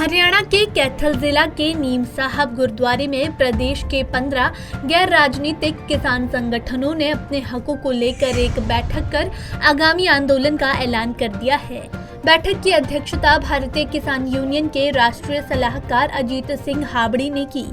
हरियाणा के कैथल जिला के नीम साहब गुरुद्वारे में प्रदेश के 15 गैर राजनीतिक किसान संगठनों ने अपने हकों को लेकर एक बैठक कर आगामी आंदोलन का ऐलान कर दिया है। बैठक की अध्यक्षता भारतीय किसान यूनियन के राष्ट्रीय सलाहकार अजीत सिंह हाबड़ी ने की।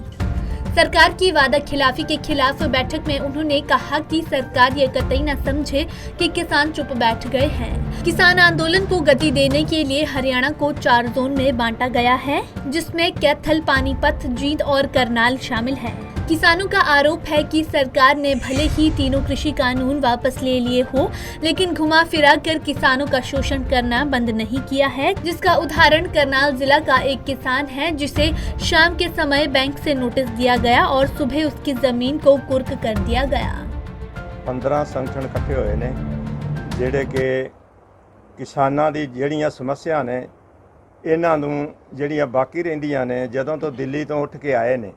सरकार की वादा खिलाफी के खिलाफ बैठक में उन्होंने कहा कि सरकार ये कतई न समझे कि किसान चुप बैठ गए हैं। किसान आंदोलन को गति देने के लिए हरियाणा को 4 जोन में बांटा गया है, जिसमें कैथल, पानीपत, जींद और करनाल शामिल है। किसानों का आरोप है कि सरकार ने भले ही तीनों कृषि कानून वापस ले लिए हो, लेकिन घुमा फिरा कर किसानों का शोषण करना बंद नहीं किया है, जिसका उदाहरण करनाल जिला का एक किसान है, जिसे शाम के समय बैंक से नोटिस दिया गया और सुबह उसकी जमीन को कुर्क कर दिया गया। 15 संगठन इकट्ठे हुए ने ਜਿਹੜੇ ਕਿ ਕਿਸਾਨਾਂ ਦੀ ਜਿਹੜੀਆਂ ਸਮੱਸਿਆ ਨੇ ਇਹਨਾਂ ਨੂੰ ਜਿਹੜੀਆਂ ਬਾਕੀ ਰਹਿੰਦੀਆਂ ਨੇ ਜਦੋਂ ਤੋਂ ਦਿੱਲੀ ਤੋਂ ਉੱਠ ਕੇ ਆਏ ਨੇ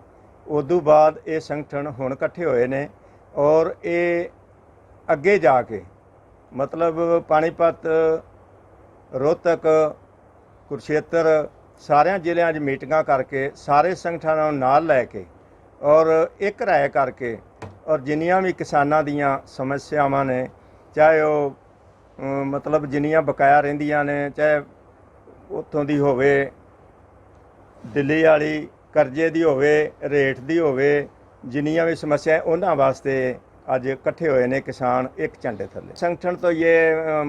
ਉਦੋਂ ਬਾਅਦ ਇਹ ਸੰਗਠਨ ਹੁਣ ਇਕੱਠੇ ਹੋਏ ਨੇ ਔਰ ਇਹ ਅੱਗੇ ਜਾ ਕੇ ਮਤਲਬ ਪਾਣੀਪਤ, ਰੋਹਤਕ, ਕੁਰਸ਼ੇਤਰ ਸਾਰਿਆਂ ਜ਼ਿਲ੍ਹਿਆਂ 'ਚ ਮੀਟਿੰਗਾਂ ਕਰਕੇ ਸਾਰੇ ਸੰਗਠਨਾਂ ਨੂੰ ਨਾਲ ਲੈ ਕੇ ਔਰ ਇੱਕ ਰਾਏ ਕਰਕੇ ਔਰ ਜਿੰਨੀਆਂ ਵੀ ਕਿਸਾਨਾਂ ਦੀਆਂ ਸਮੱਸਿਆਵਾਂ ਨੇ ਚਾਹੇ ਉਹ मतलब जिन्नियां बकाया रहिंदियां ने चाहे उत्थों दी होवे दिल्ली वाली करजे दी होवे रेट दी होवे जिन्नियां भी समस्या उन्हां वास्ते अज इकट्ठे हुए ने किसान एक झंडे थले। संगठन तो ये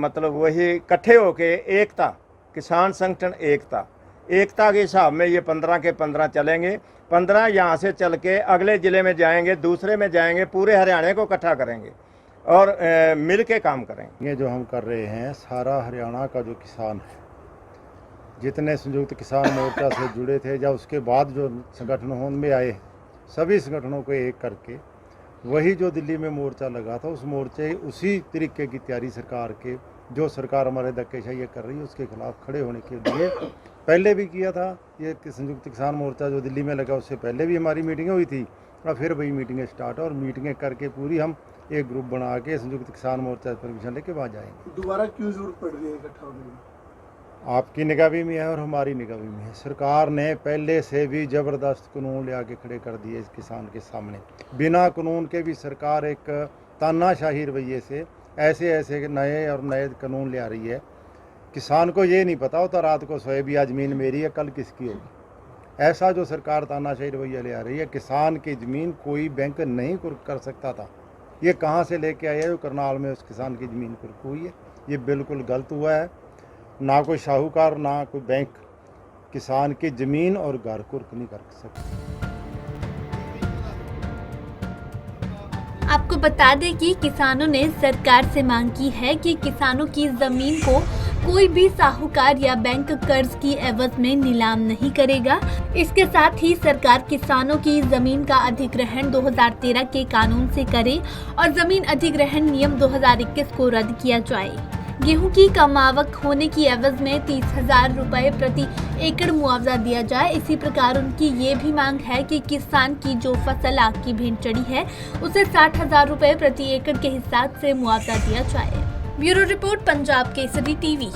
मतलब वही इकट्ठे होके एकता, किसान संगठन एकता के हिसाब में ये 15 के 15 चलेंगे। 15 यहाँ से चल के अगले ज़िले में जाएंगे, दूसरे में जाएंगे, पूरे हरियाणा को इकट्ठा करेंगे और मिल के काम करेंगे। ये जो हम कर रहे हैं सारा हरियाणा का जो किसान है, जितने संयुक्त किसान मोर्चा से जुड़े थे या उसके बाद जो संगठन होंद में आए, सभी संगठनों को एक करके वही जो दिल्ली में मोर्चा लगा था उस मोर्चे उसी तरीके की तैयारी सरकार के जो सरकार हमारे धक्केशाही कर रही है उसके खिलाफ खड़े होने के लिए पहले भी किया था। ये संयुक्त किसान मोर्चा जो दिल्ली में लगा उससे पहले भी हमारी मीटिंगें हुई थी और फिर वही मीटिंगें स्टार्ट और मीटिंगें करके पूरी हम एक ग्रुप बना के संयुक्त किसान मोर्चा परमिशन लेके वहाँ जाएंगे। दोबारा क्यों जरूरत पड़ रही है इकट्ठा होने की? आपकी निगरानी में है और हमारी निगरानी में है। सरकार ने पहले से भी ज़बरदस्त कानून ले आके खड़े कर दिए इस किसान के सामने। बिना कानून के भी सरकार एक तानाशाही रवैये से ऐसे नए और नए कानून ले आ रही है। किसान को ये नहीं पता होता रात को सोए भी आज ज़मीन मेरी है कल किसकी होगी। ऐसा जो सरकार तानाशाही रवैया ले आ रही है, किसान की ज़मीन कोई बैंक नहीं कुर्क कर सकता था। ये कहाँ से लेके आया है? करनाल में उस किसान की ज़मीन कुर्क हुई है। ये बिल्कुल गलत हुआ है। ना कोई शाहूकार ना कोई बैंक किसान की ज़मीन और घर कुर्क नहीं कर सकता। आपको बता दें कि किसानों ने सरकार से मांग की है कि किसानों की जमीन को कोई भी साहूकार या बैंक कर्ज की एवज में नीलाम नहीं करेगा। इसके साथ ही सरकार किसानों की जमीन का अधिग्रहण 2013 के कानून से करे और जमीन अधिग्रहण नियम 2021 को रद्द किया जाए। गेहूं की कम आवक होने की एवज में 30,000 रुपए प्रति एकड़ मुआवजा दिया जाए। इसी प्रकार उनकी ये भी मांग है कि किसान की जो फसल आग की भेंट चढ़ी है उसे 60,000 रुपए प्रति एकड़ के हिसाब से मुआवजा दिया जाए। Bureau report, Punjab Kesari TV.